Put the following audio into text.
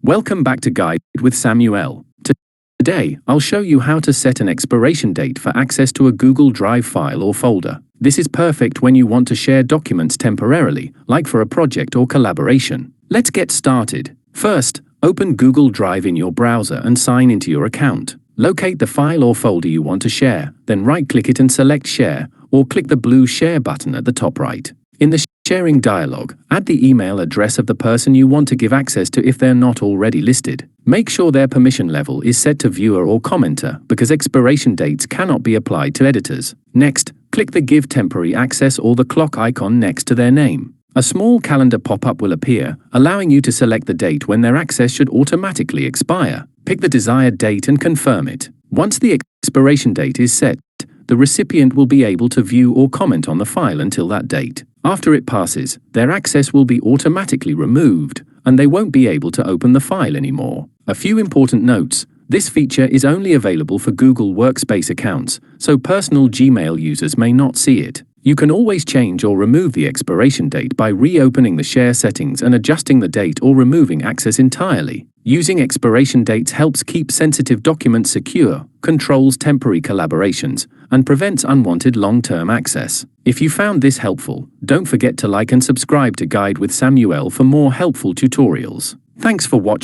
Welcome back to Guide with Samuel. Today, I'll show you how to set an expiration date for access to a Google Drive file or folder. This is perfect when you want to share documents temporarily, like for a project or collaboration. Let's get started. First, open Google Drive in your browser and sign into your account. Locate the file or folder you want to share, then right-click it and select Share, or click the blue Share button at the top right. In the sharing dialog, add the email address of the person you want to give access to if they're not already listed. Make sure their permission level is set to viewer or commenter because expiration dates cannot be applied to editors. Next, click the Give Temporary Access or the clock icon next to their name. A small calendar pop-up will appear, allowing you to select the date when their access should automatically expire. Pick the desired date and confirm it. Once the expiration date is set, the recipient will be able to view or comment on the file until that date. After it passes, their access will be automatically removed, and they won't be able to open the file anymore. A few important notes. This feature is only available for Google Workspace accounts, so personal Gmail users may not see it. You can always change or remove the expiration date by reopening the share settings and adjusting the date or removing access entirely. Using expiration dates helps keep sensitive documents secure, controls temporary collaborations, and prevents unwanted long-term access. If you found this helpful, don't forget to like and subscribe to Guide with Samuel for more helpful tutorials. Thanks for watching.